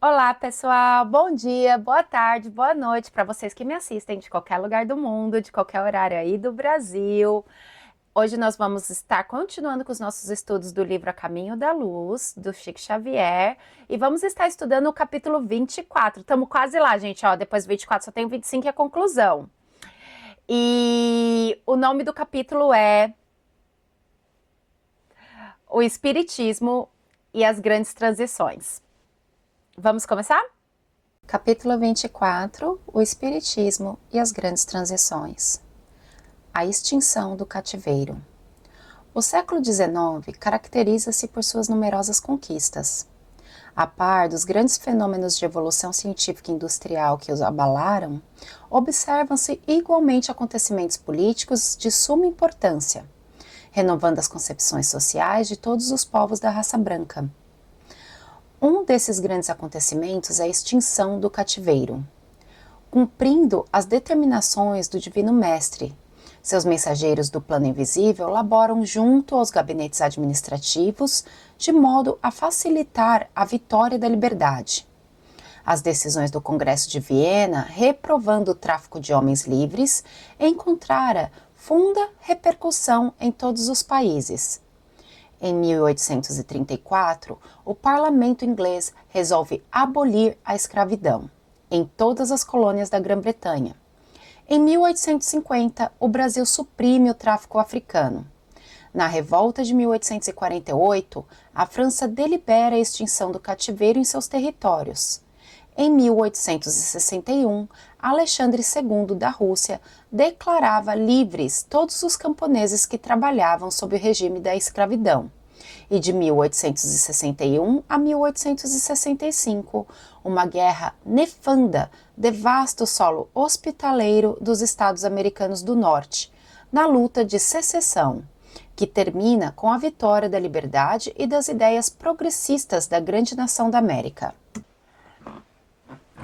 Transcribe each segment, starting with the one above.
Olá, pessoal. Bom dia, boa tarde, boa noite para vocês que me assistem de qualquer lugar do mundo, de qualquer horário aí do Brasil. Hoje nós vamos estar continuando com os nossos estudos do livro A Caminho da Luz, do Chico Xavier, e vamos estar estudando o capítulo 24. Estamos quase lá, gente, ó, depois do 24 só tem o 25 e a conclusão. E o nome do capítulo é O Espiritismo e as Grandes Transições. Vamos começar? Capítulo 24: O Espiritismo e as Grandes Transições. A extinção do cativeiro. O século XIX caracteriza-se por suas numerosas conquistas. A par dos grandes fenômenos de evolução científica e industrial que os abalaram, observam-se igualmente acontecimentos políticos de suma importância, renovando as concepções sociais de todos os povos da raça branca. Um desses grandes acontecimentos é a extinção do cativeiro. Cumprindo as determinações do Divino Mestre, seus mensageiros do plano invisível laboram junto aos gabinetes administrativos de modo a facilitar a vitória da liberdade. As decisões do Congresso de Viena, reprovando o tráfico de homens livres, encontraram funda repercussão em todos os países. Em 1834, o parlamento inglês resolve abolir a escravidão em todas as colônias da Grã-Bretanha. Em 1850, o Brasil suprime o tráfico africano. Na revolta de 1848, a França delibera a extinção do cativeiro em seus territórios. Em 1861, Alexandre II da Rússia declarava livres todos os camponeses que trabalhavam sob o regime da escravidão. E de 1861 a 1865, uma guerra nefanda devasta o solo hospitaleiro dos Estados Americanos do Norte, na luta de secessão, que termina com a vitória da liberdade e das ideias progressistas da grande nação da América.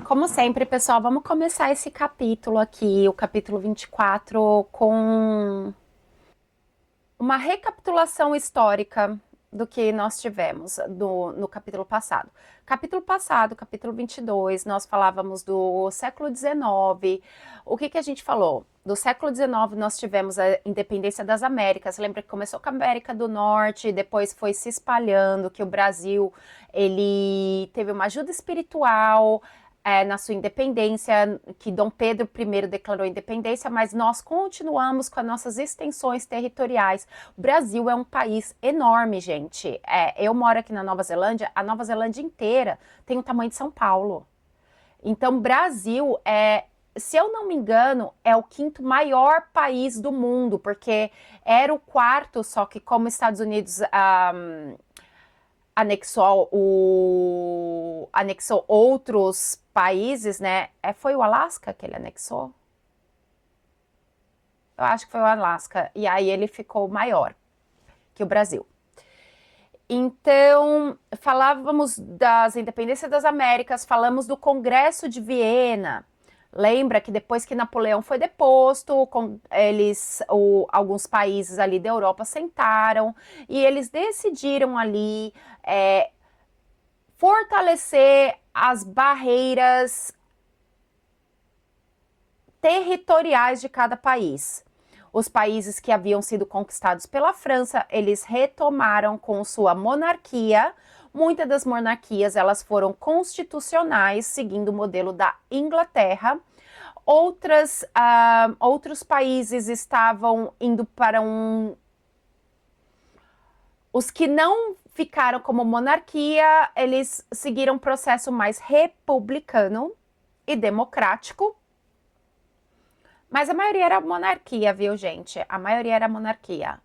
Como sempre, pessoal, vamos começar esse capítulo aqui, o capítulo 24, com uma recapitulação histórica do que nós tivemos no capítulo passado. Capítulo passado, capítulo 22, nós falávamos do século XIX. O que a gente falou? Do século XIX nós tivemos a independência das Américas. Lembra que começou com a América do Norte, depois foi se espalhando, que o Brasil ele teve uma ajuda espiritual na sua independência, que Dom Pedro I declarou independência, mas nós continuamos com as nossas extensões territoriais. O Brasil é um país enorme, gente. Eu moro aqui na Nova Zelândia, a Nova Zelândia inteira tem o tamanho de São Paulo. Então, Brasil se eu não me engano, é o quinto maior país do mundo, porque era o quarto, só que como Estados Unidos anexou outros países, né? Foi o Alasca que ele anexou? Eu acho que foi o Alasca. E aí ele ficou maior que o Brasil. Então, falávamos das independências das Américas, falamos do Congresso de Viena. Lembra que depois que Napoleão foi deposto, alguns países ali da Europa sentaram e eles decidiram ali fortalecer as barreiras territoriais de cada país. Os países que haviam sido conquistados pela França, eles retomaram com sua monarquia. Muitas das monarquias elas foram constitucionais, seguindo o modelo da Inglaterra. Outros países estavam indo para Os que não ficaram como monarquia, eles seguiram um processo mais republicano e democrático. Mas a maioria era monarquia, viu, gente? A maioria era monarquia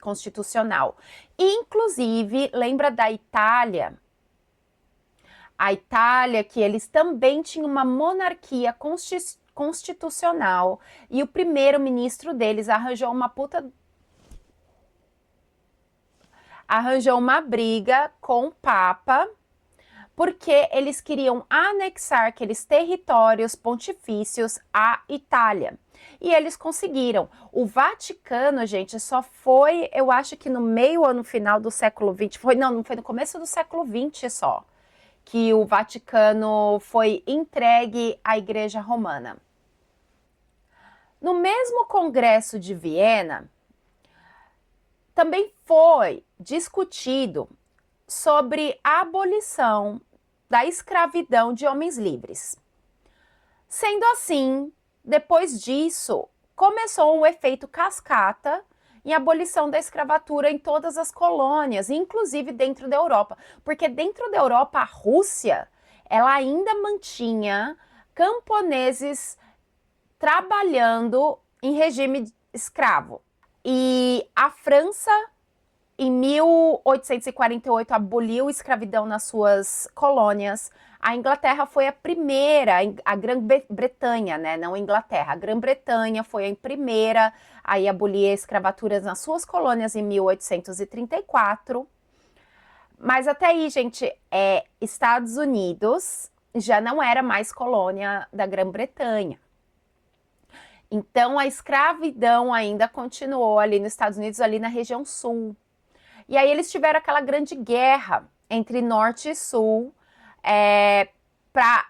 constitucional. Inclusive, lembra da Itália? A Itália, que eles também tinham uma monarquia constitucional e o primeiro-ministro deles arranjou uma briga com o Papa, porque eles queriam anexar aqueles territórios pontifícios à Itália. E eles conseguiram. O Vaticano, gente, só foi, eu acho que no meio ou no final do século XX, não foi no começo do século XX só, que o Vaticano foi entregue à Igreja Romana. No mesmo Congresso de Viena, também foi discutido sobre a abolição da escravidão de homens livres. Sendo assim, depois disso, começou um efeito cascata em abolição da escravatura em todas as colônias, inclusive dentro da Europa. Porque dentro da Europa, a Rússia, ela ainda mantinha camponeses trabalhando em regime escravo. E a França, em 1848, aboliu a escravidão nas suas colônias. A Inglaterra foi a primeira, a Grã-Bretanha, né? Não a Inglaterra, a Grã-Bretanha foi a primeira a abolir a escravatura nas suas colônias em 1834. Mas até aí, gente, Estados Unidos já não era mais colônia da Grã-Bretanha. Então, a escravidão ainda continuou ali nos Estados Unidos, ali na região sul. E aí eles tiveram aquela grande guerra entre norte e sul para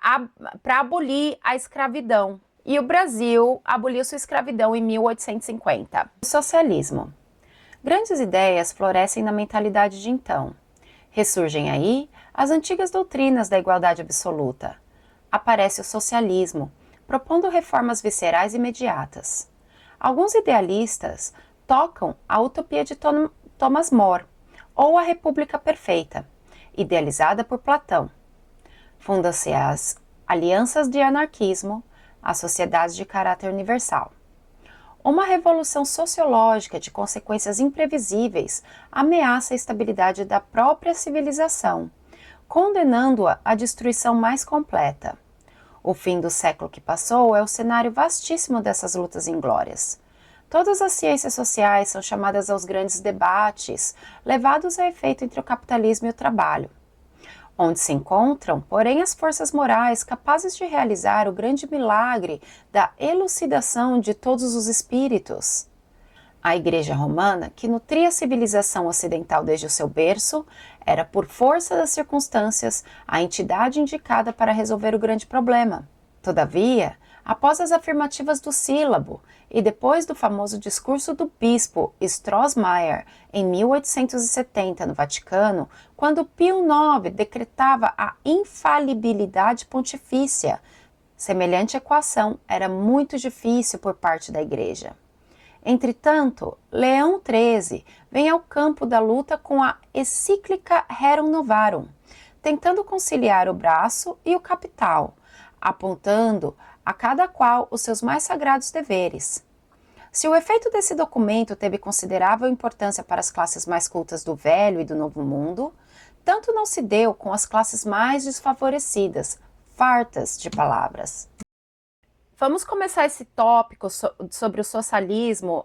abolir a escravidão. E o Brasil aboliu sua escravidão em 1850. O socialismo. Grandes ideias florescem na mentalidade de então. Ressurgem aí as antigas doutrinas da igualdade absoluta. Aparece o socialismo, propondo reformas viscerais imediatas. Alguns idealistas tocam a utopia de Thomas More, ou a República Perfeita, idealizada por Platão. Fundam-se as alianças de anarquismo, as sociedades de caráter universal. Uma revolução sociológica de consequências imprevisíveis ameaça a estabilidade da própria civilização, condenando-a à destruição mais completa. O fim do século que passou é o cenário vastíssimo dessas lutas inglórias. Todas as ciências sociais são chamadas aos grandes debates, levados a efeito entre o capitalismo e o trabalho, onde se encontram, porém, as forças morais capazes de realizar o grande milagre da elucidação de todos os espíritos. A Igreja Romana, que nutria a civilização ocidental desde o seu berço, era, por força das circunstâncias, a entidade indicada para resolver o grande problema. Todavia, após as afirmativas do Sílabo e depois do famoso discurso do bispo Strossmayer em 1870 no Vaticano, quando Pio IX decretava a infalibilidade pontifícia, semelhante equação era muito difícil por parte da Igreja. Entretanto, Leão XIII vem ao campo da luta com a encíclica Rerum Novarum, tentando conciliar o braço e o capital, apontando a cada qual os seus mais sagrados deveres. Se o efeito desse documento teve considerável importância para as classes mais cultas do Velho e do Novo Mundo, tanto não se deu com as classes mais desfavorecidas, fartas de palavras. Vamos começar esse tópico sobre o socialismo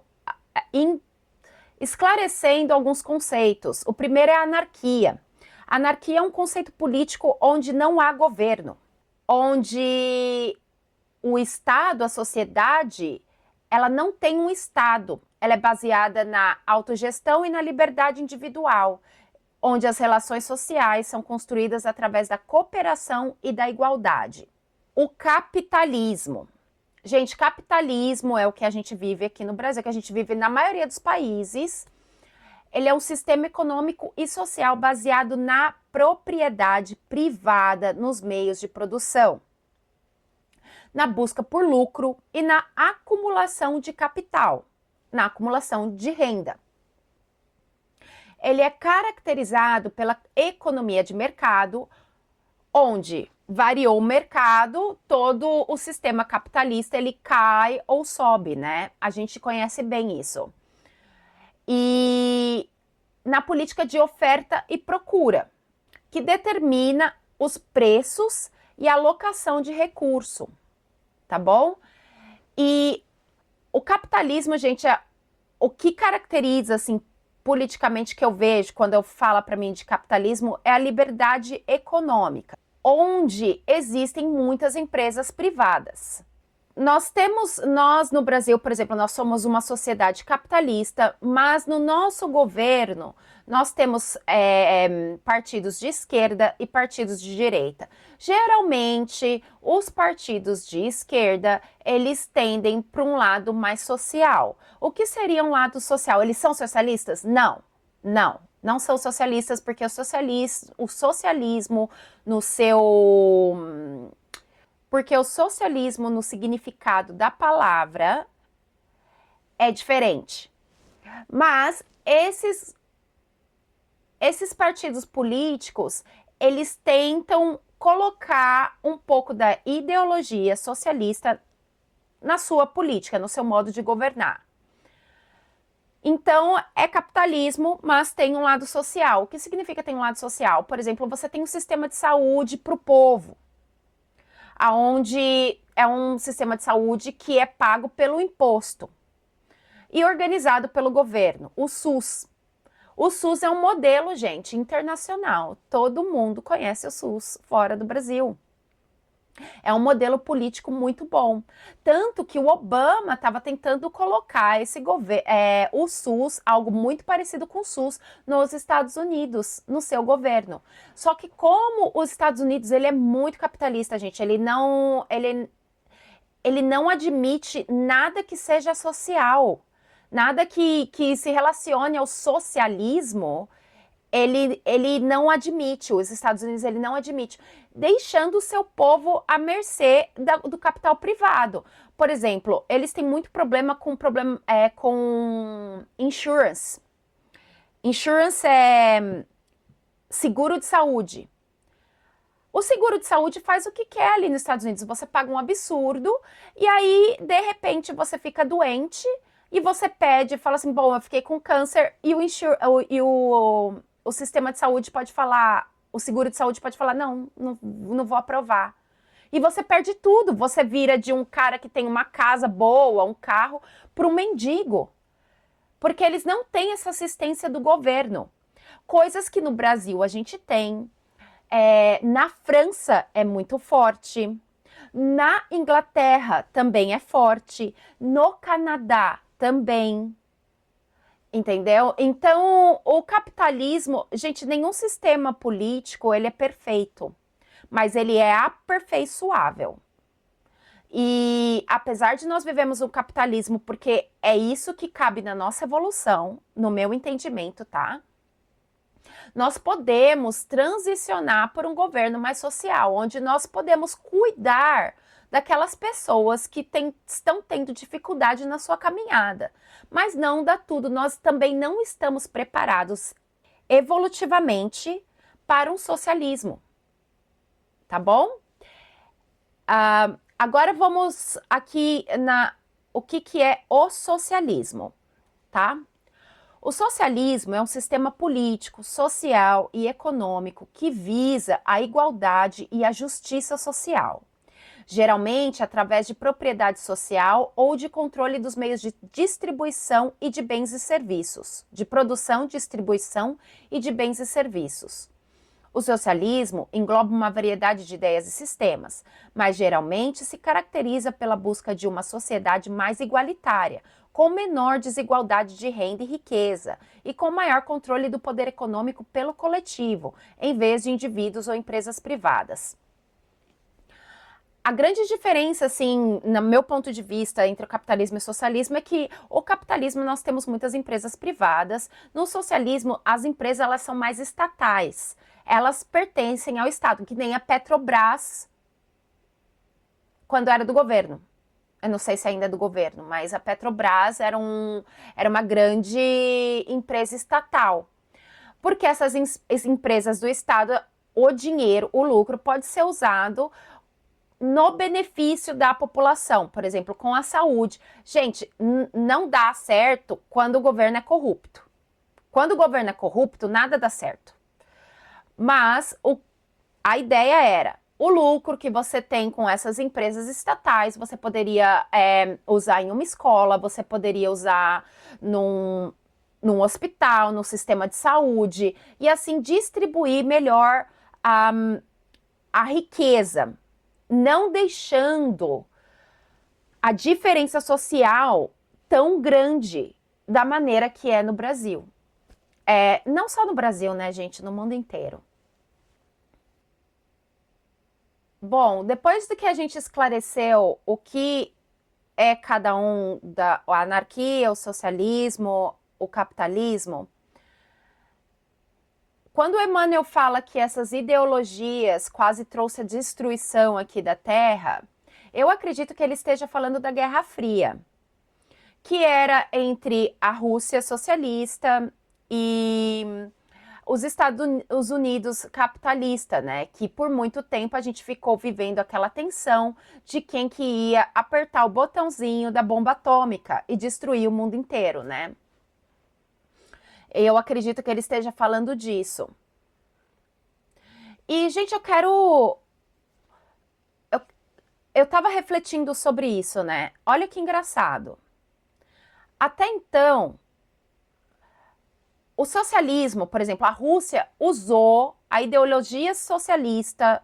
esclarecendo alguns conceitos. O primeiro é a anarquia. A anarquia é um conceito político onde não há governo, onde o Estado, a sociedade, ela não tem um Estado. Ela é baseada na autogestão e na liberdade individual, onde as relações sociais são construídas através da cooperação e da igualdade. O capitalismo. Gente, capitalismo é o que a gente vive aqui no Brasil, que a gente vive na maioria dos países. Ele é um sistema econômico e social baseado na propriedade privada nos meios de produção, na busca por lucro e na acumulação de capital, na acumulação de renda. Ele é caracterizado pela economia de mercado, onde variou o mercado, todo o sistema capitalista ele cai ou sobe, né? A gente conhece bem isso. E na política de oferta e procura, que determina os preços e a alocação de recurso, tá bom? E o capitalismo, gente, o que caracteriza, assim, politicamente que eu vejo quando eu falo para mim de capitalismo é a liberdade econômica, onde existem muitas empresas privadas. Nós no Brasil, por exemplo, nós somos uma sociedade capitalista, mas no nosso governo nós temos partidos de esquerda e partidos de direita. Geralmente, os partidos de esquerda, eles tendem para um lado mais social. O que seria um lado social? Eles são socialistas? Não, não são socialistas, porque o socialismo no seu... Porque o socialismo, no significado da palavra, é diferente. Mas esses partidos políticos, eles tentam colocar um pouco da ideologia socialista na sua política, no seu modo de governar. Então, é capitalismo, mas tem um lado social. O que significa tem um lado social? Por exemplo, você tem um sistema de saúde para o povo, onde é um sistema de saúde que é pago pelo imposto e organizado pelo governo, o SUS. O SUS é um modelo, gente, internacional. Todo mundo conhece o SUS fora do Brasil. É um modelo político muito bom. Tanto que o Obama estava tentando colocar o SUS, algo muito parecido com o SUS, nos Estados Unidos, no seu governo. Só que como os Estados Unidos, ele é muito capitalista, gente, ele não admite nada que seja social, nada que se relacione ao socialismo. Ele não admite, os Estados Unidos ele não admite, deixando o seu povo à mercê do capital privado. Por exemplo, eles têm muito problema com insurance. Insurance é seguro de saúde. O seguro de saúde faz o que quer ali nos Estados Unidos. Você paga um absurdo e aí, de repente, você fica doente e você pede, fala assim, bom, eu fiquei com câncer e o sistema de saúde pode falar, o seguro de saúde pode falar, não vou aprovar. E você perde tudo, você vira de um cara que tem uma casa boa, um carro, para um mendigo. Porque eles não têm essa assistência do governo. Coisas que no Brasil a gente tem, na França é muito forte, na Inglaterra também é forte, no Canadá também. Entendeu? Então, o capitalismo, gente, nenhum sistema político ele é perfeito, mas ele é aperfeiçoável. E apesar de nós vivemos um capitalismo, porque é isso que cabe na nossa evolução, no meu entendimento, tá? Nós podemos transicionar por um governo mais social, onde nós podemos cuidar daquelas pessoas que estão tendo dificuldade na sua caminhada. Mas não dá tudo, nós também não estamos preparados evolutivamente para um socialismo, tá bom? Agora vamos aqui o que é o socialismo, tá? O socialismo é um sistema político, social e econômico que visa a igualdade e a justiça social, geralmente através de propriedade social ou de controle dos meios de distribuição e de bens e serviços, de produção, distribuição e de bens e serviços. O socialismo engloba uma variedade de ideias e sistemas, mas geralmente se caracteriza pela busca de uma sociedade mais igualitária, com menor desigualdade de renda e riqueza, e com maior controle do poder econômico pelo coletivo, em vez de indivíduos ou empresas privadas. A grande diferença, assim, no meu ponto de vista, entre o capitalismo e o socialismo é que o capitalismo nós temos muitas empresas privadas, no socialismo as empresas elas são mais estatais, elas pertencem ao Estado, que nem a Petrobras quando era do governo. Eu não sei se ainda é do governo, mas a Petrobras era uma grande empresa estatal. Porque essas empresas do Estado, o dinheiro, o lucro pode ser usado no benefício da população, por exemplo, com a saúde. Gente, não dá certo quando o governo é corrupto. Quando o governo é corrupto, nada dá certo. Mas a ideia era, o lucro que você tem com essas empresas estatais, você poderia usar em uma escola, você poderia usar num hospital, no sistema de saúde, e assim distribuir melhor a riqueza, não deixando a diferença social tão grande da maneira que é no Brasil. Não só no Brasil, né, gente? No mundo inteiro. Bom, depois do que a gente esclareceu o que é cada um a anarquia, o socialismo, o capitalismo, quando Emmanuel fala que essas ideologias quase trouxe a destruição aqui da Terra, eu acredito que ele esteja falando da Guerra Fria, que era entre a Rússia socialista e os Estados Unidos capitalista, né? Que por muito tempo a gente ficou vivendo aquela tensão de quem que ia apertar o botãozinho da bomba atômica e destruir o mundo inteiro, né? Eu acredito que ele esteja falando disso. E, gente, eu tava refletindo sobre isso, né? Olha que engraçado. Até então, o socialismo, por exemplo, a Rússia usou a ideologia socialista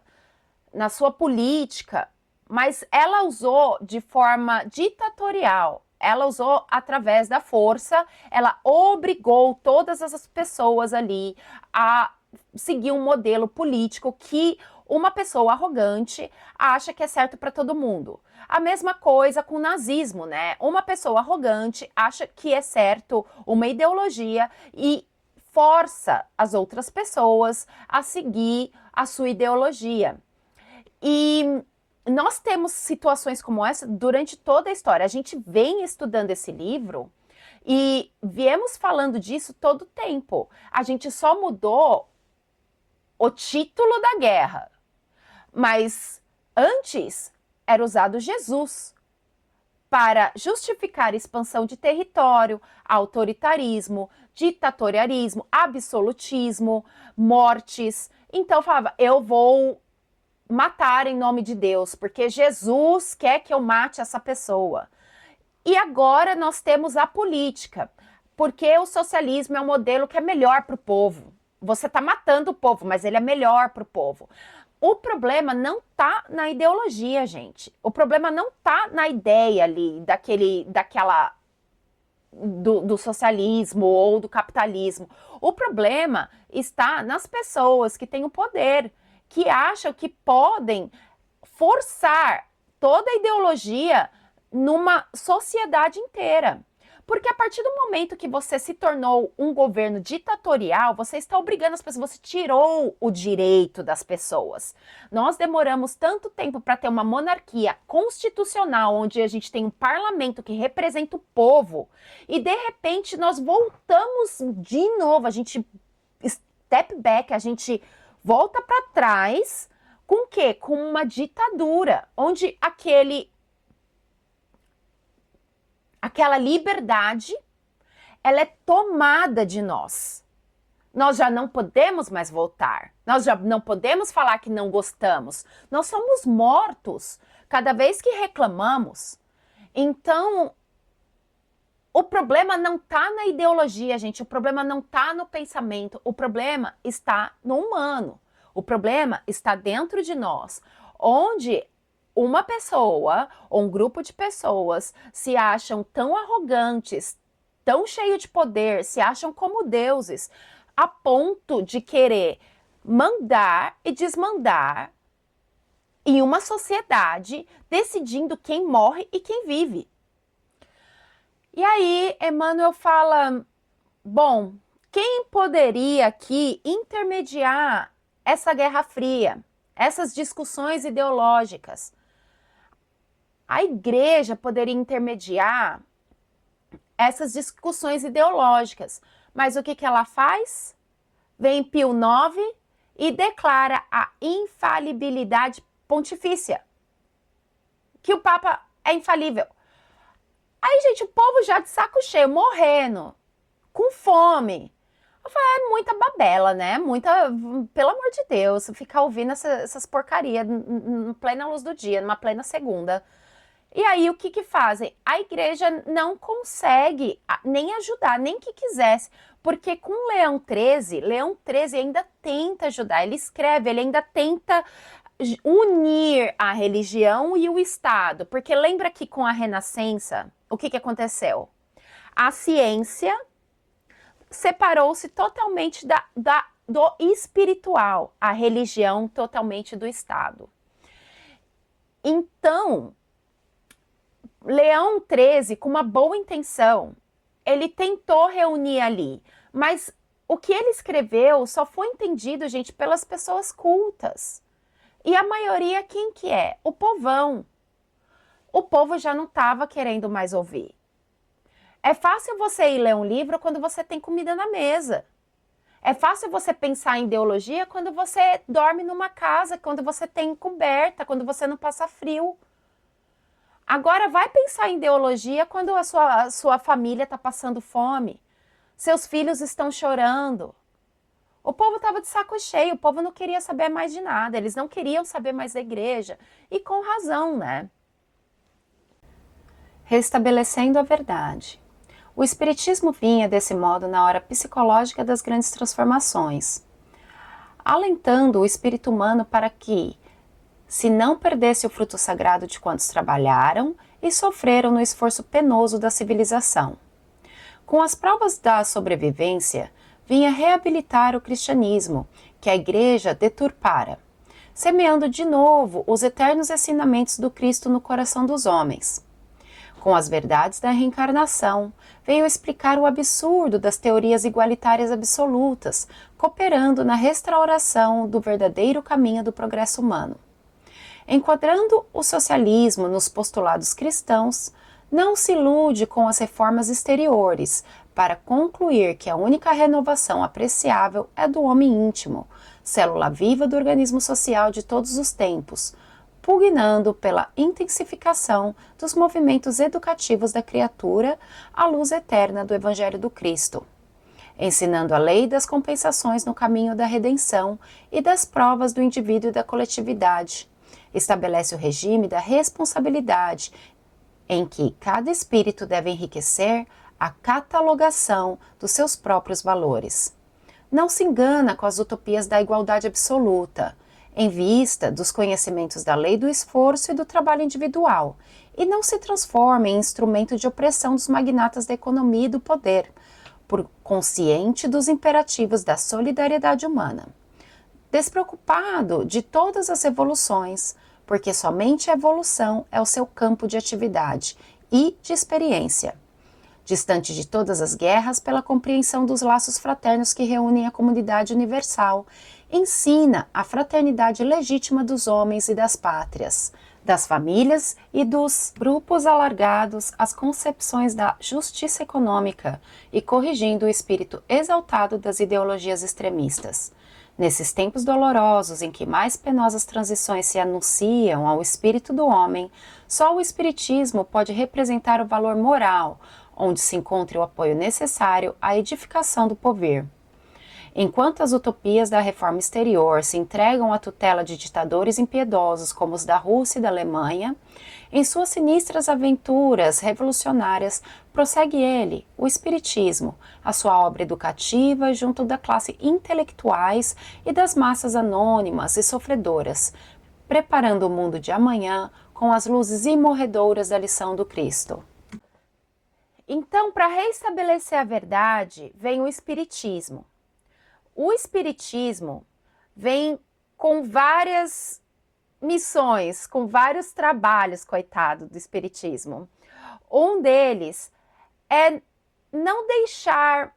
na sua política, mas ela usou de forma ditatorial. Ela usou através da força, ela obrigou todas as pessoas ali a seguir um modelo político que uma pessoa arrogante acha que é certo para todo mundo. A mesma coisa com o nazismo, né? Uma pessoa arrogante acha que é certo uma ideologia e força as outras pessoas a seguir a sua ideologia. E nós temos situações como essa durante toda a história. A gente vem estudando esse livro e viemos falando disso todo o tempo. A gente só mudou o título da guerra. Mas antes era usado Jesus para justificar expansão de território, autoritarismo, ditatorialismo, absolutismo, mortes. Então falava, eu vou matar em nome de Deus, porque Jesus quer que eu mate essa pessoa. E agora nós temos a política, porque o socialismo é um modelo que é melhor para o povo. Você está matando o povo, mas ele é melhor para o povo. O problema não tá na ideologia, gente. O problema não tá na ideia ali, do socialismo ou do capitalismo. O problema está nas pessoas que têm o poder, que acham que podem forçar toda a ideologia numa sociedade inteira. Porque a partir do momento que você se tornou um governo ditatorial, você está obrigando as pessoas, você tirou o direito das pessoas. Nós demoramos tanto tempo para ter uma monarquia constitucional, onde a gente tem um parlamento que representa o povo, e de repente nós voltamos de novo, a gente step back, a gente volta para trás, com o quê? Com uma ditadura, onde aquela liberdade, ela é tomada de nós. Nós já não podemos mais voltar. Nós já não podemos falar que não gostamos. Nós somos mortos cada vez que reclamamos. Então, o problema não está na ideologia, gente. O problema não está no pensamento. O problema está no humano. O problema está dentro de nós, onde uma pessoa ou um grupo de pessoas se acham tão arrogantes, tão cheios de poder, se acham como deuses, a ponto de querer mandar e desmandar em uma sociedade, decidindo quem morre e quem vive. E aí, Emmanuel fala, bom, quem poderia aqui intermediar essa Guerra Fria, essas discussões ideológicas? A igreja poderia intermediar essas discussões ideológicas, mas o que ela faz? Vem Pio IX e declara a infalibilidade pontifícia, que o Papa é infalível. Aí, gente, o povo já de saco cheio, morrendo, com fome. Eu falei, é muita babela, né? Pelo amor de Deus, ficar ouvindo essas porcarias em plena luz do dia, numa plena segunda. E aí, o que fazem? A igreja não consegue nem ajudar, nem que quisesse. Porque com Leão XIII ainda tenta ajudar. Ele escreve, ele ainda tenta unir a religião e o Estado. Porque lembra que com a Renascença, o que aconteceu? A ciência separou-se totalmente do espiritual, a religião totalmente do Estado. Então, Leão XIII, com uma boa intenção, ele tentou reunir ali, mas o que ele escreveu só foi entendido, gente, pelas pessoas cultas. E a maioria, quem que é? O povão. O povo já não estava querendo mais ouvir. É fácil você ir ler um livro quando você tem comida na mesa. É fácil você pensar em ideologia quando você dorme numa casa, quando você tem coberta, quando você não passa frio. Agora vai pensar em ideologia quando a sua família está passando fome, seus filhos estão chorando. O povo estava de saco cheio, o povo não queria saber mais de nada, eles não queriam saber mais da igreja. E com razão, né? Restabelecendo a verdade. O Espiritismo vinha desse modo na hora psicológica das grandes transformações, alentando o espírito humano para que, se não perdesse o fruto sagrado de quantos trabalharam e sofreram no esforço penoso da civilização. Com as provas da sobrevivência, vinha reabilitar o cristianismo, que a Igreja deturpara, semeando de novo os eternos ensinamentos do Cristo no coração dos homens. Com as verdades da reencarnação, veio explicar o absurdo das teorias igualitárias absolutas, cooperando na restauração do verdadeiro caminho do progresso humano. Enquadrando o socialismo nos postulados cristãos, não se ilude com as reformas exteriores, para concluir que a única renovação apreciável é do homem íntimo, célula viva do organismo social de todos os tempos, pugnando pela intensificação dos movimentos educativos da criatura à luz eterna do Evangelho do Cristo, ensinando a lei das compensações no caminho da redenção e das provas do indivíduo e da coletividade. Estabelece o regime da responsabilidade, em que cada espírito deve enriquecer a catalogação dos seus próprios valores. Não se engana com as utopias da igualdade absoluta, em vista dos conhecimentos da lei do esforço e do trabalho individual, e não se transforma em instrumento de opressão dos magnatas da economia e do poder, por consciente dos imperativos da solidariedade humana. Despreocupado de todas as evoluções, porque somente a evolução é o seu campo de atividade e de experiência. Distante de todas as guerras pela compreensão dos laços fraternos que reúnem a comunidade universal, ensina a fraternidade legítima dos homens e das pátrias, das famílias e dos grupos alargados, as concepções da justiça econômica e corrigindo o espírito exaltado das ideologias extremistas. Nesses tempos dolorosos em que mais penosas transições se anunciam ao espírito do homem, só o espiritismo pode representar o valor moral, onde se encontre o apoio necessário à edificação do porvir. Enquanto as utopias da reforma exterior se entregam à tutela de ditadores impiedosos como os da Rússia e da Alemanha, em suas sinistras aventuras revolucionárias prossegue ele, o Espiritismo, a sua obra educativa junto da classe intelectuais e das massas anônimas e sofredoras, preparando o mundo de amanhã com as luzes imorredoras da lição do Cristo. Então, para restabelecer a verdade, vem o Espiritismo. O Espiritismo vem com várias missões, com vários trabalhos, coitado do Espiritismo. Um deles é não deixar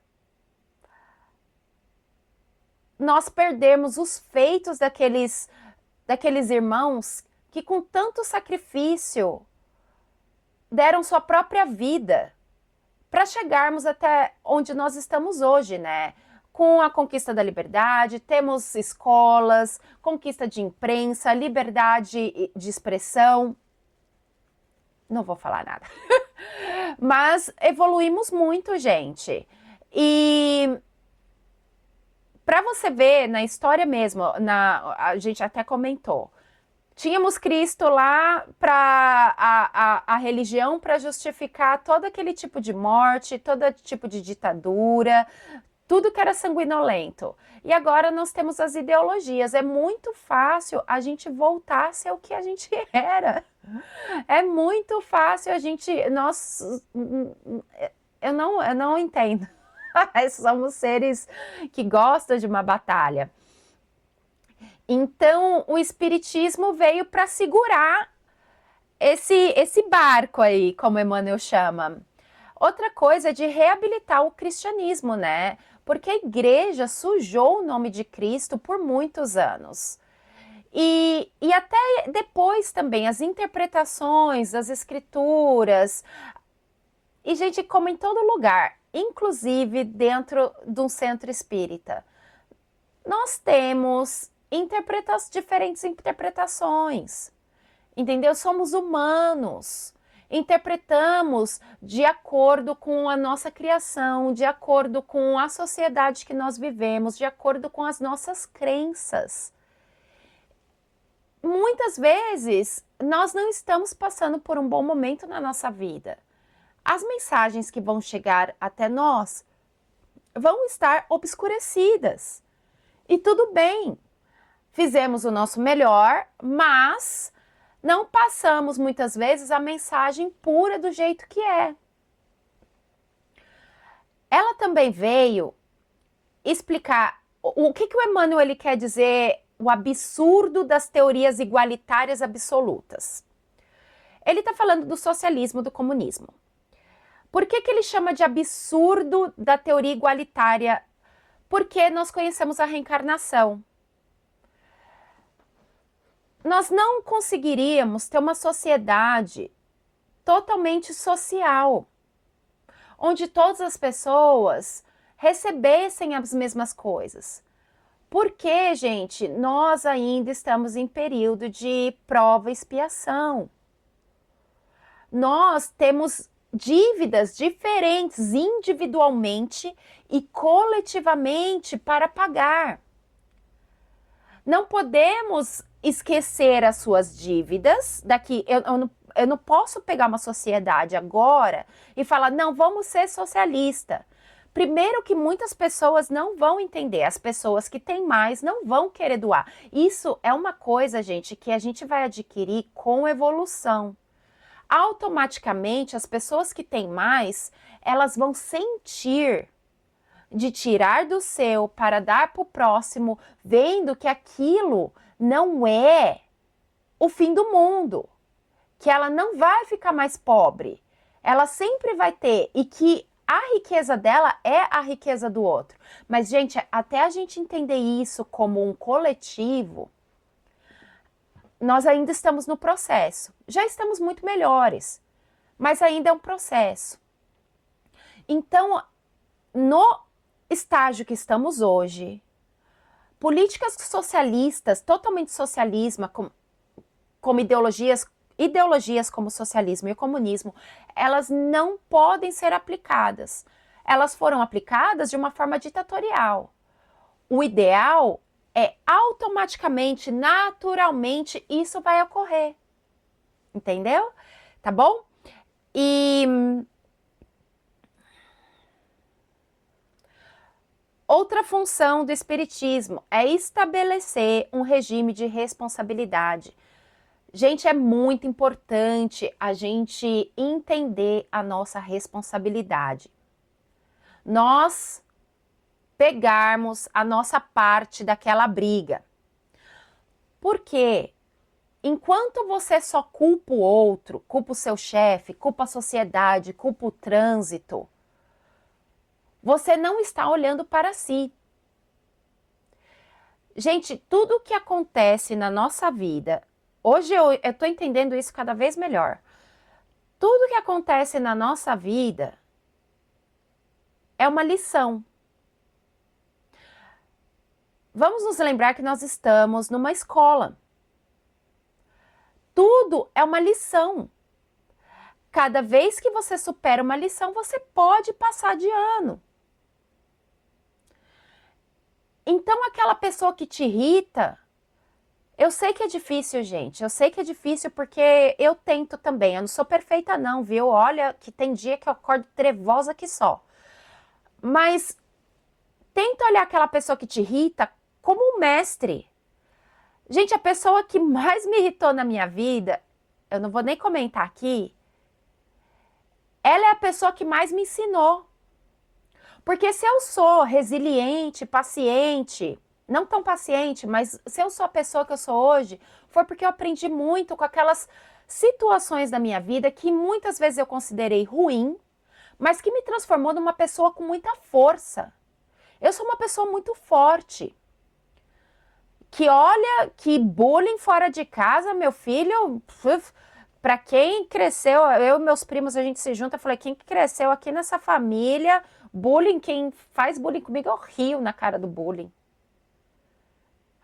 nós perdermos os feitos daqueles irmãos que com tanto sacrifício deram sua própria vida para chegarmos até onde nós estamos hoje, né? Com a conquista da liberdade, temos escolas, conquista de imprensa, liberdade de expressão. Não vou falar nada. Mas evoluímos muito, gente. E para você ver, na história mesmo, a gente até comentou, tínhamos Cristo lá para a religião para justificar todo aquele tipo de morte, todo tipo de ditadura, tudo que era sanguinolento. E agora nós temos as ideologias. É muito fácil a gente voltar a ser o que a gente era. É muito fácil a gente... Eu não entendo. Somos seres que gostam de uma batalha. Então, o espiritismo veio para segurar esse barco aí, como Emmanuel chama. Outra coisa é de reabilitar o cristianismo, né? Porque a igreja sujou o nome de Cristo por muitos anos. E até depois também, as interpretações das escrituras. E, gente, como em todo lugar, inclusive dentro de um centro espírita, nós temos diferentes interpretações. Entendeu? Somos humanos. Interpretamos de acordo com a nossa criação, de acordo com a sociedade que nós vivemos, de acordo com as nossas crenças. Muitas vezes, nós não estamos passando por um bom momento na nossa vida. As mensagens que vão chegar até nós vão estar obscurecidas. E tudo bem. Fizemos o nosso melhor, mas não passamos muitas vezes a mensagem pura do jeito que é. Ela também veio explicar o que o Emmanuel ele quer dizer, o absurdo das teorias igualitárias absolutas. Ele está falando do socialismo, do comunismo. Por que ele chama de absurdo da teoria igualitária? Porque nós conhecemos a reencarnação. Nós não conseguiríamos ter uma sociedade totalmente social, onde todas as pessoas recebessem as mesmas coisas. Porque, gente, nós ainda estamos em período de prova e expiação. Nós temos dívidas diferentes individualmente e coletivamente para pagar. Não podemos esquecer as suas dívidas. Eu não posso pegar uma sociedade agora e falar, não, vamos ser socialista. Primeiro que muitas pessoas não vão entender, as pessoas que têm mais não vão querer doar. Isso é uma coisa, gente, que a gente vai adquirir com evolução. Automaticamente, as pessoas que têm mais, elas vão sentir de tirar do seu para dar para o próximo, vendo que aquilo não é o fim do mundo, que ela não vai ficar mais pobre, ela sempre vai ter, e que a riqueza dela é a riqueza do outro. Mas, gente, até a gente entender isso como um coletivo, nós ainda estamos no processo. Já estamos muito melhores, mas ainda é um processo. Então, no estágio que estamos hoje, políticas socialistas, totalmente socialismo, como ideologias como o socialismo e o comunismo, elas não podem ser aplicadas. Elas foram aplicadas de uma forma ditatorial. O ideal é automaticamente, naturalmente, isso vai ocorrer. Entendeu? Tá bom? E outra função do espiritismo é estabelecer um regime de responsabilidade. Gente, é muito importante a gente entender a nossa responsabilidade. Nós pegarmos a nossa parte daquela briga. Porque enquanto você só culpa o outro, culpa o seu chefe, culpa a sociedade, culpa o trânsito, você não está olhando para si. Gente, tudo que acontece na nossa vida, hoje eu estou entendendo isso cada vez melhor. Tudo que acontece na nossa vida é uma lição. Vamos nos lembrar que nós estamos numa escola. Tudo é uma lição. Cada vez que você supera uma lição, você pode passar de ano. Então, aquela pessoa que te irrita, eu sei que é difícil, gente. Eu sei que é difícil porque eu tento também. Eu não sou perfeita não, viu? Olha que tem dia que eu acordo trevosa que só. Mas tenta olhar aquela pessoa que te irrita como um mestre. Gente, a pessoa que mais me irritou na minha vida, eu não vou nem comentar aqui, ela é a pessoa que mais me ensinou. Porque se eu sou resiliente, paciente, não tão paciente, mas se eu sou a pessoa que eu sou hoje, foi porque eu aprendi muito com aquelas situações da minha vida que muitas vezes eu considerei ruim, mas que me transformou numa pessoa com muita força. Eu sou uma pessoa muito forte. Que olha, que bullying fora de casa, meu filho, para quem cresceu, eu e meus primos, a gente se junta, eu falei, quem cresceu aqui nessa família, bullying, quem faz bullying comigo, eu rio na cara do bullying.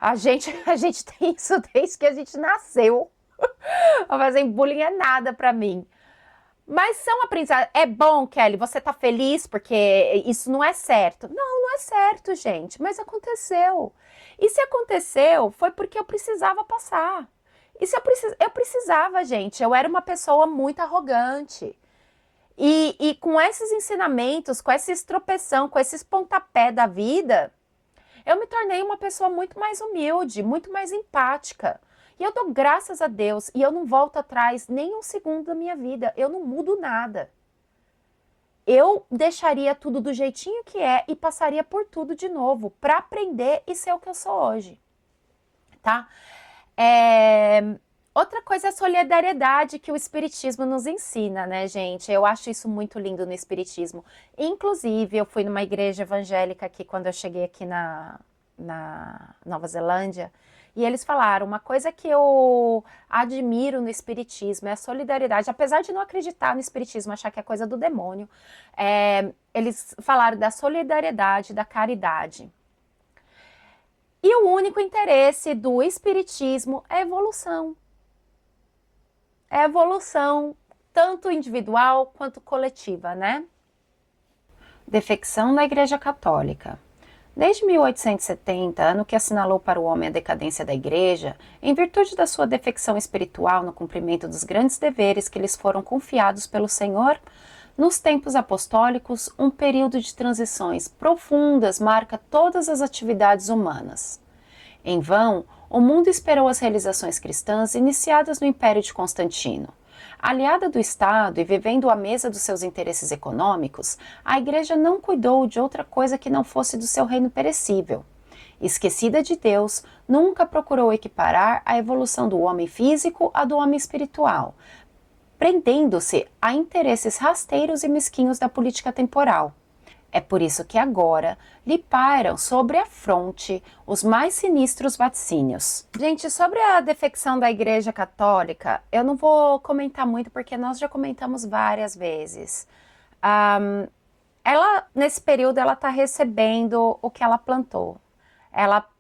A gente tem isso desde que a gente nasceu. Fazer bullying é nada para mim. Mas são aprendizados. É bom, Kelly, você tá feliz porque isso não é certo. Não, não é certo, gente, mas aconteceu. E se aconteceu, foi porque eu precisava passar. E se eu precisava, gente, eu era uma pessoa muito arrogante. E com esses ensinamentos, com essa tropeção, com esses pontapé da vida, eu me tornei uma pessoa muito mais humilde, muito mais empática. E eu dou graças a Deus e eu não volto atrás nem um segundo da minha vida. Eu não mudo nada. Eu deixaria tudo do jeitinho que é e passaria por tudo de novo para aprender e ser o que eu sou hoje. Tá? Outra coisa é a solidariedade que o Espiritismo nos ensina, né, gente? Eu acho isso muito lindo no Espiritismo. Inclusive, eu fui numa igreja evangélica aqui quando eu cheguei aqui na Nova Zelândia. E eles falaram, uma coisa que eu admiro no Espiritismo é a solidariedade. Apesar de não acreditar no Espiritismo, achar que é coisa do demônio, eles falaram da solidariedade, da caridade. E o único interesse do Espiritismo é evolução. É evolução, tanto individual quanto coletiva, né? Defecção da Igreja Católica. Desde 1870, ano que assinalou para o homem a decadência da Igreja, em virtude da sua defecção espiritual no cumprimento dos grandes deveres que lhes foram confiados pelo Senhor, nos tempos apostólicos, um período de transições profundas marca todas as atividades humanas. Em vão, o mundo esperou as realizações cristãs iniciadas no Império de Constantino. Aliada do Estado e vivendo à mesa dos seus interesses econômicos, a Igreja não cuidou de outra coisa que não fosse do seu reino perecível. Esquecida de Deus, nunca procurou equiparar a evolução do homem físico à do homem espiritual, prendendo-se a interesses rasteiros e mesquinhos da política temporal. É por isso que agora lhe pairam sobre a fronte os mais sinistros vaticínios. Gente, sobre a defecção da Igreja Católica, eu não vou comentar muito porque nós já comentamos várias vezes. Nesse período, ela está recebendo o que ela plantou.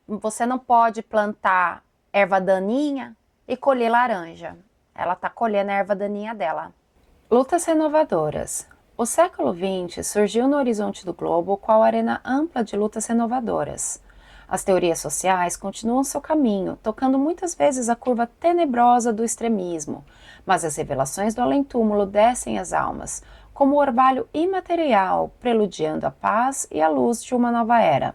Você não pode plantar erva daninha e colher laranja. Ela está colhendo a erva daninha dela. Lutas renovadoras. O século XX surgiu no horizonte do globo qual arena ampla de lutas renovadoras. As teorias sociais continuam seu caminho, tocando muitas vezes a curva tenebrosa do extremismo, mas as revelações do além-túmulo descem as almas, como o orvalho imaterial, preludiando a paz e a luz de uma nova era.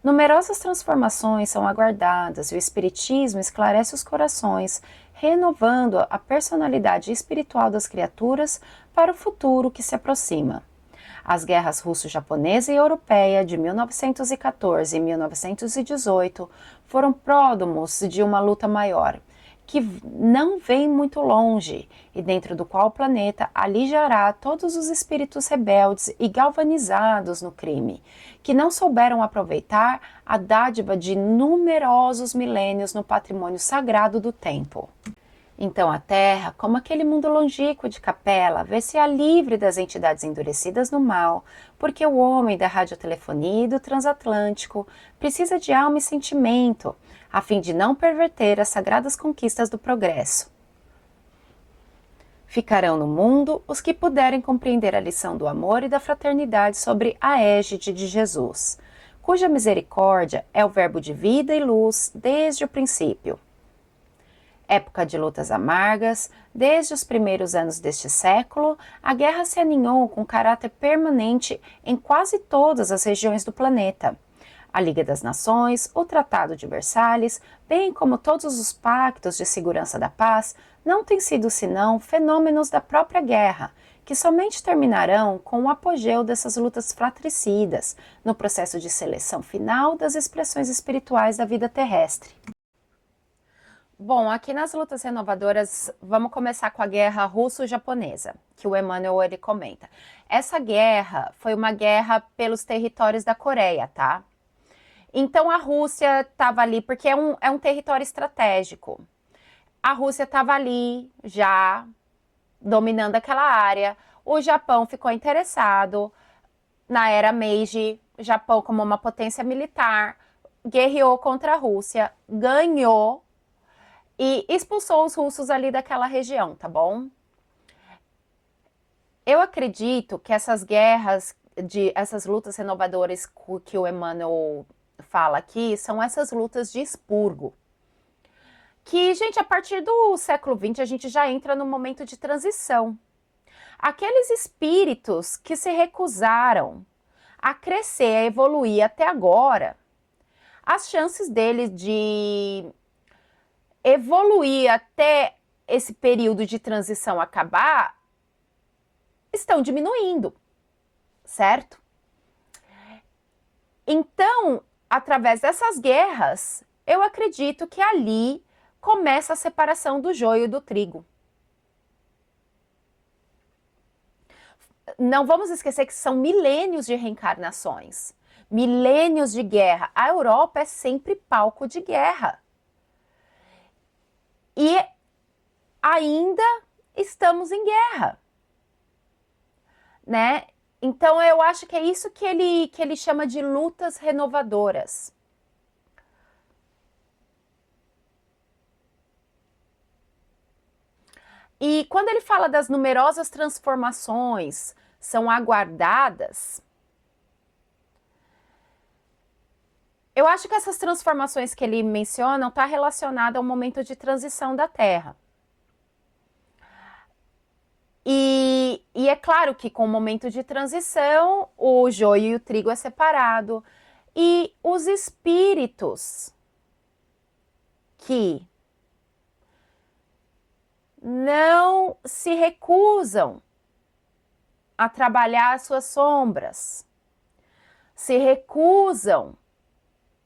Numerosas transformações são aguardadas e o Espiritismo esclarece os corações, renovando a personalidade espiritual das criaturas para o futuro que se aproxima. As guerras russo-japonesa e europeia de 1914 e 1918 foram pródomos de uma luta maior, que não vem muito longe e dentro do qual o planeta alijará todos os espíritos rebeldes e galvanizados no crime, que não souberam aproveitar a dádiva de numerosos milênios no patrimônio sagrado do tempo. Então a Terra, como aquele mundo longínquo de Capela, vê-se-á livre das entidades endurecidas no mal, porque o homem da radiotelefonia e do transatlântico precisa de alma e sentimento, a fim de não perverter as sagradas conquistas do progresso. Ficarão no mundo os que puderem compreender a lição do amor e da fraternidade sobre a égide de Jesus, cuja misericórdia é o verbo de vida e luz desde o princípio. Época de lutas amargas, desde os primeiros anos deste século, a guerra se aninhou com caráter permanente em quase todas as regiões do planeta. A Liga das Nações, o Tratado de Versalhes, bem como todos os pactos de segurança da paz, não têm sido senão fenômenos da própria guerra, que somente terminarão com o apogeu dessas lutas fratricidas, no processo de seleção final das expressões espirituais da vida terrestre. Bom, aqui nas lutas renovadoras, vamos começar com a guerra russo-japonesa, que o Emmanuel ele comenta. Essa guerra foi uma guerra pelos territórios da Coreia, tá? Então a Rússia estava ali, porque é um território estratégico. A Rússia estava ali, já dominando aquela área. O Japão ficou interessado na era Meiji, o Japão como uma potência militar, guerreou contra a Rússia, ganhou e expulsou os russos ali daquela região, tá bom? Eu acredito que essas guerras, essas lutas renovadoras que o Emmanuel fala aqui, são essas lutas de expurgo. Que, gente, a partir do século XX, a gente já entra no momento de transição. Aqueles espíritos que se recusaram a crescer, a evoluir até agora, as chances deles de evoluir até esse período de transição acabar estão diminuindo, certo? Então, através dessas guerras, eu acredito que ali começa a separação do joio e do trigo. Não vamos esquecer que são milênios de reencarnações, milênios de guerra. A Europa é sempre palco de guerra. E ainda estamos em guerra, né? Então eu acho que é isso que ele chama de lutas renovadoras. E quando ele fala das numerosas transformações são aguardadas, eu acho que essas transformações que ele menciona estão relacionadas ao momento de transição da Terra. E é claro que com o momento de transição, o joio e o trigo é separado. E os espíritos que não se recusam a trabalhar as suas sombras, se recusam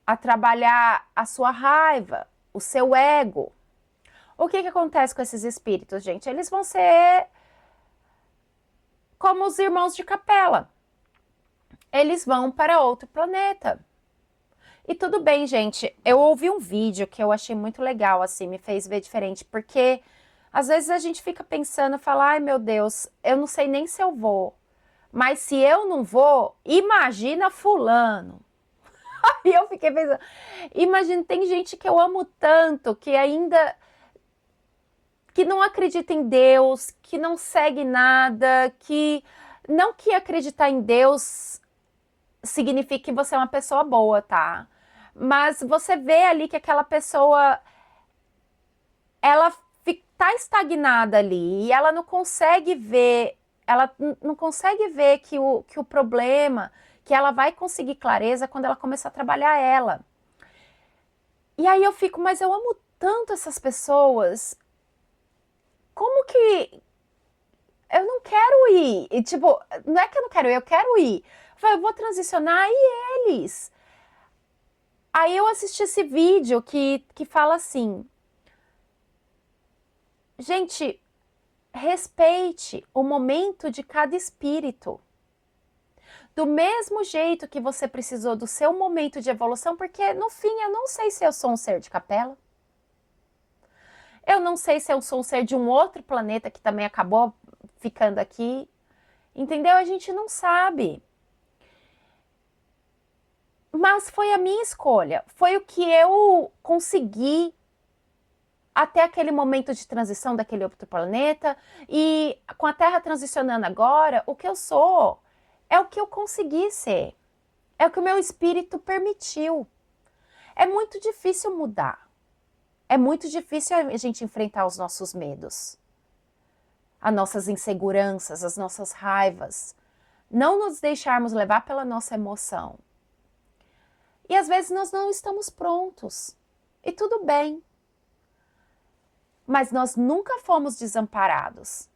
a trabalhar a sua raiva, o seu ego. O que acontece com esses espíritos, gente? Eles vão ser como os irmãos de capela. Eles vão para outro planeta. E tudo bem, gente. Eu ouvi um vídeo que eu achei muito legal, assim, me fez ver diferente, porque às vezes a gente fica pensando, fala, ai meu Deus, eu não sei nem se eu vou. Mas se eu não vou, imagina fulano. E eu fiquei pensando, imagina, tem gente que eu amo tanto, que ainda que não acredita em Deus, que não segue nada, que não que acreditar em Deus significa que você é uma pessoa boa, tá? Mas você vê ali que aquela pessoa ela tá estagnada ali e ela não consegue ver, que o problema, que ela vai conseguir clareza quando ela começar a trabalhar ela. E aí eu fico, mas eu amo tanto essas pessoas, como que eu não quero ir? E tipo, não é que eu não quero ir, eu quero ir. Eu vou transicionar e eles. Aí eu assisti esse vídeo que fala assim, gente, respeite o momento de cada espírito. Do mesmo jeito que você precisou do seu momento de evolução, porque no fim eu não sei se eu sou um ser de capela. Eu não sei se eu sou um ser de um outro planeta que também acabou ficando aqui. Entendeu? A gente não sabe. Mas foi a minha escolha. Foi o que eu consegui até aquele momento de transição daquele outro planeta. E com a Terra transicionando agora, o que eu sou é o que eu consegui ser. É o que o meu espírito permitiu. É muito difícil mudar. É muito difícil a gente enfrentar os nossos medos, as nossas inseguranças, as nossas raivas. Não nos deixarmos levar pela nossa emoção. E às vezes nós não estamos prontos. E tudo bem. Mas nós nunca fomos desamparados.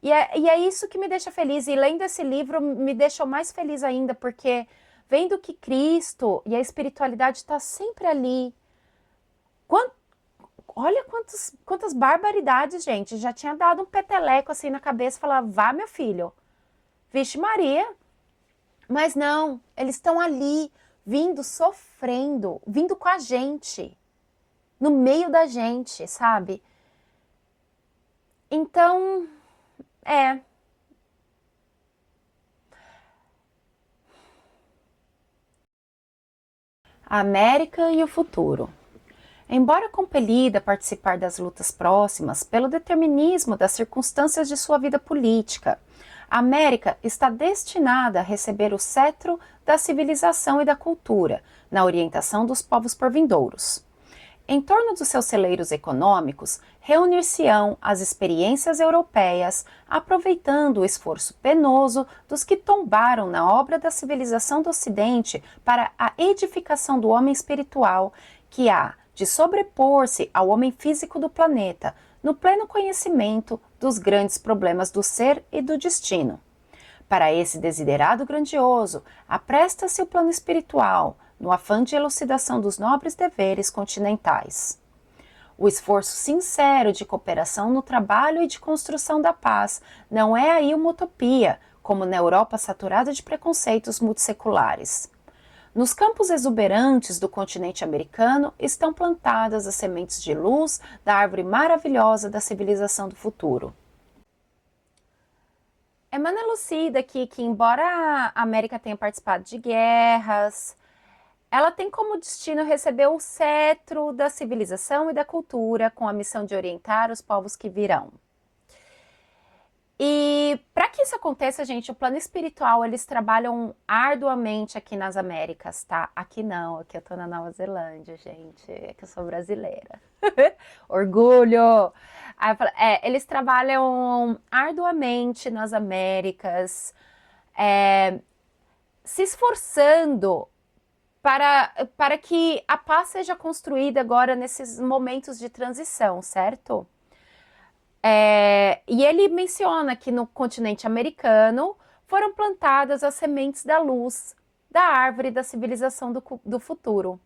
E é isso que me deixa feliz. E lendo esse livro me deixou mais feliz ainda, porque vendo que Cristo e a espiritualidade está sempre ali. Olha quantas barbaridades, gente. Já tinha dado um peteleco assim na cabeça e falava, vá, meu filho. Vixe Maria. Mas não, eles estão ali, vindo, sofrendo, vindo com a gente. No meio da gente, sabe? Então, a América e o futuro. Embora compelida a participar das lutas próximas pelo determinismo das circunstâncias de sua vida política, a América está destinada a receber o cetro da civilização e da cultura na orientação dos povos por vindouros. Em torno dos seus celeiros econômicos, reunir-se-ão as experiências europeias, aproveitando o esforço penoso dos que tombaram na obra da civilização do Ocidente para a edificação do homem espiritual, que há de sobrepor-se ao homem físico do planeta, no pleno conhecimento dos grandes problemas do ser e do destino. Para esse desiderado grandioso, apresta-se o plano espiritual, no afã de elucidação dos nobres deveres continentais. O esforço sincero de cooperação no trabalho e de construção da paz não é aí uma utopia, como na Europa saturada de preconceitos multisseculares. Nos campos exuberantes do continente americano estão plantadas as sementes de luz da árvore maravilhosa da civilização do futuro. Emmanuel elucida aqui que, embora a América tenha participado de guerras, ela tem como destino receber o cetro da civilização e da cultura com a missão de orientar os povos que virão. E para que isso aconteça, gente, o plano espiritual, eles trabalham arduamente aqui nas Américas, tá? Aqui não, aqui eu tô na Nova Zelândia, gente, é que eu sou brasileira. Orgulho! Aí eu falo, eles trabalham arduamente nas Américas, se esforçando para que a paz seja construída agora nesses momentos de transição, certo? E ele menciona que no continente americano foram plantadas as sementes da luz, da árvore da civilização do futuro.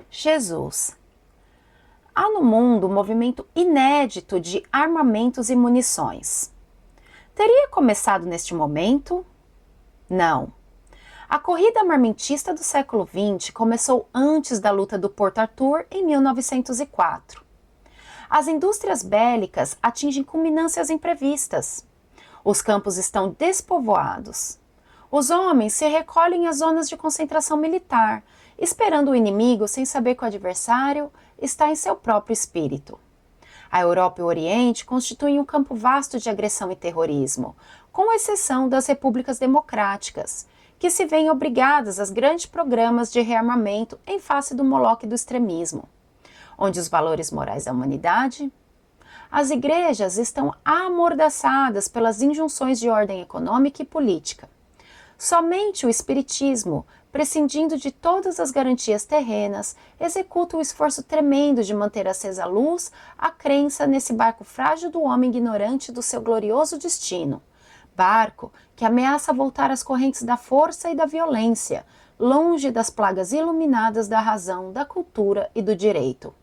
Jesus. Há no mundo um movimento inédito de armamentos e munições. Teria começado neste momento? Não. A corrida armamentista do século XX começou antes da luta do Porto Arthur em 1904. As indústrias bélicas atingem culminâncias imprevistas. Os campos estão despovoados. Os homens se recolhem às zonas de concentração militar, esperando o inimigo sem saber que o adversário está em seu próprio espírito. A Europa e o Oriente constituem um campo vasto de agressão e terrorismo, com exceção das repúblicas democráticas, que se veem obrigadas a grandes programas de rearmamento em face do moloque do extremismo. Onde os valores morais da humanidade? As igrejas estão amordaçadas pelas injunções de ordem econômica e política. Somente o Espiritismo, prescindindo de todas as garantias terrenas, executa o esforço tremendo de manter acesa a luz, a crença nesse barco frágil do homem ignorante do seu glorioso destino. Barco que ameaça voltar às correntes da força e da violência, longe das plagas iluminadas da razão, da cultura e do direito.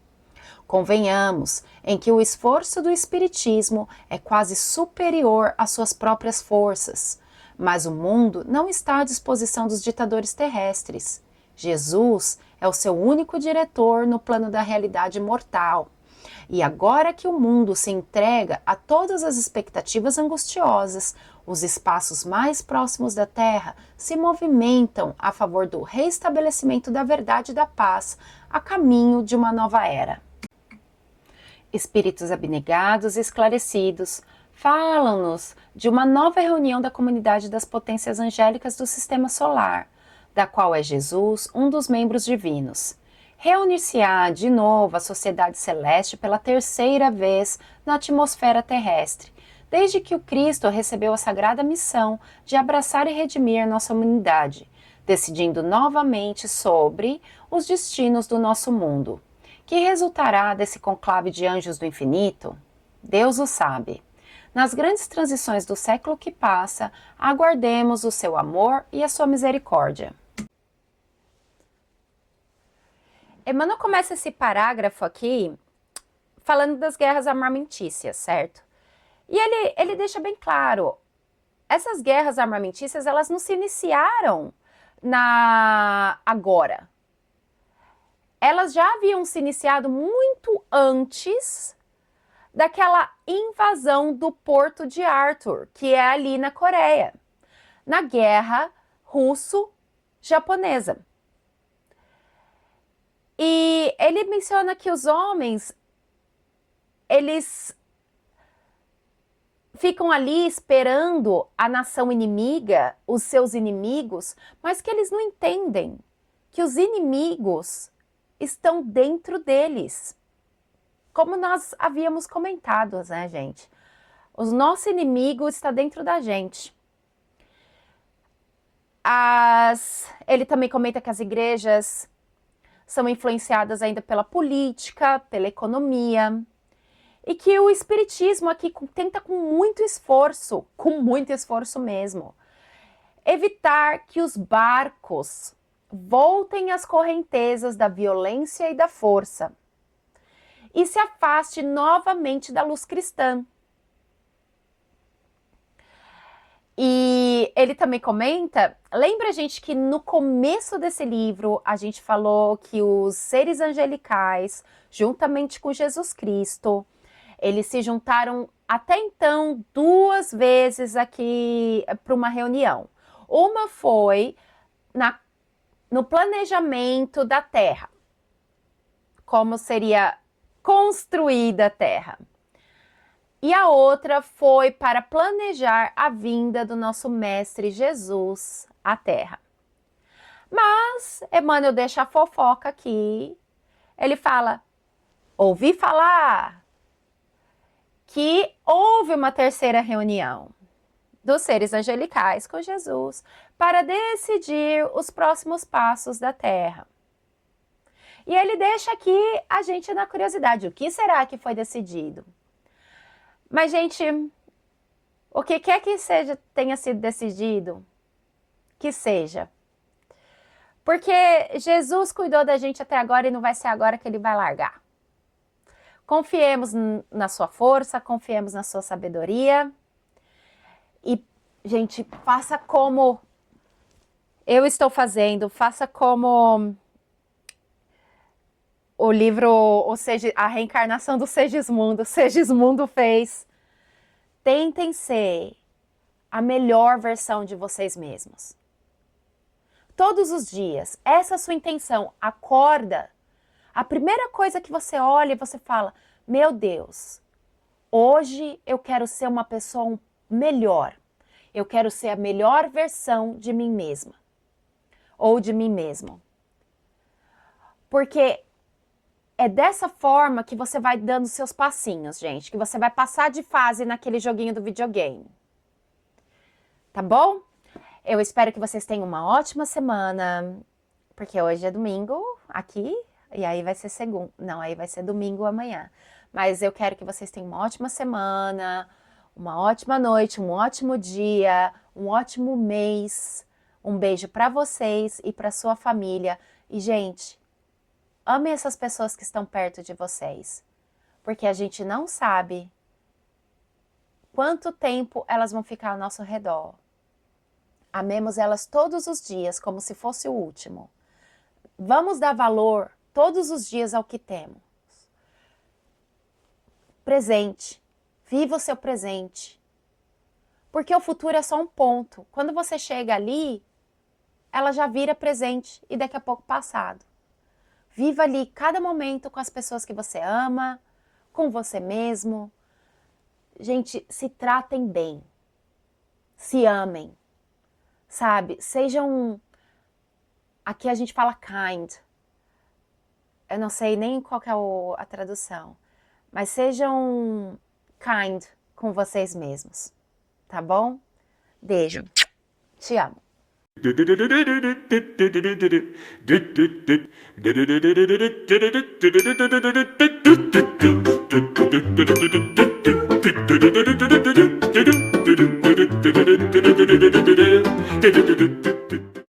Convenhamos em que o esforço do Espiritismo é quase superior às suas próprias forças, mas o mundo não está à disposição dos ditadores terrestres. Jesus é o seu único diretor no plano da realidade mortal. E agora que o mundo se entrega a todas as expectativas angustiosas, os espaços mais próximos da Terra se movimentam a favor do reestabelecimento da verdade e da paz, a caminho de uma nova era. Espíritos abnegados e esclarecidos falam-nos de uma nova reunião da comunidade das potências angélicas do Sistema Solar, da qual é Jesus um dos membros divinos. reunir-se-á de novo a sociedade celeste pela terceira vez na atmosfera terrestre, desde que o Cristo recebeu a sagrada missão de abraçar e redimir nossa humanidade, decidindo novamente sobre os destinos do nosso mundo. Que resultará desse conclave de anjos do infinito? Deus o sabe. Nas grandes transições do século que passa, aguardemos o seu amor e a sua misericórdia. Emmanuel começa esse parágrafo aqui falando das guerras armamentícias, certo? E ele deixa bem claro, essas guerras armamentícias, elas não se iniciaram agora. Elas já haviam se iniciado muito antes daquela invasão do Porto de Arthur, que é ali na Coreia, na guerra russo-japonesa. E ele menciona que os homens, eles ficam ali esperando a nação inimiga, os seus inimigos, mas que eles não entendem que os inimigos estão dentro deles. Como nós havíamos comentado, né, gente? O nosso inimigo está dentro da gente. Ele também comenta que as igrejas são influenciadas ainda pela política, pela economia, e que o espiritismo aqui tenta com muito esforço mesmo, evitar que os barcos voltem às correntezas da violência e da força e se afaste novamente da luz cristã. E ele também comenta, lembra, gente, que no começo desse livro a gente falou que os seres angelicais, juntamente com Jesus Cristo, eles se juntaram até então 2 vezes aqui para uma reunião. Uma foi no planejamento da Terra, como seria construída a Terra. E a outra foi para planejar a vinda do nosso Mestre Jesus à Terra. Mas Emmanuel deixa a fofoca aqui. Ele fala, ouvi falar que houve uma terceira reunião dos seres angelicais com Jesus para decidir os próximos passos da Terra. E ele deixa aqui a gente na curiosidade, o que será que foi decidido? Mas, gente, o que quer que tenha sido decidido, que seja. Porque Jesus cuidou da gente até agora e não vai ser agora que ele vai largar. Confiemos na sua força, confiemos na sua sabedoria. E, gente, faça como eu estou fazendo, faça como o livro, ou seja, a reencarnação do Segismundo fez. Tentem ser a melhor versão de vocês mesmos. Todos os dias, essa é a sua intenção. Acorda. A primeira coisa que você olha e você fala, meu Deus, hoje eu quero ser uma pessoa melhor. Eu quero ser a melhor versão de mim mesma. Ou de mim mesmo. Porque é dessa forma que você vai dando seus passinhos, gente. Que você vai passar de fase naquele joguinho do videogame. Tá bom? Eu espero que vocês tenham uma ótima semana. Porque hoje é domingo aqui. E aí vai ser segunda. Não, aí vai ser domingo amanhã. Mas eu quero que vocês tenham uma ótima semana. Uma ótima noite, um ótimo dia. Um ótimo mês. Um beijo pra vocês e pra sua família. E, gente, amem essas pessoas que estão perto de vocês, porque a gente não sabe quanto tempo elas vão ficar ao nosso redor. Amemos elas todos os dias, como se fosse o último. Vamos dar valor todos os dias ao que temos. Presente. Viva o seu presente. Porque o futuro é só um ponto. Quando você chega ali, ela já vira presente e daqui a pouco passado. Viva ali cada momento com as pessoas que você ama, com você mesmo. Gente, se tratem bem. Se amem. Sabe? Sejam... Aqui a gente fala kind. eu não sei nem qual que é a tradução, mas sejam kind com vocês mesmos, tá bom? Beijo. Te amo.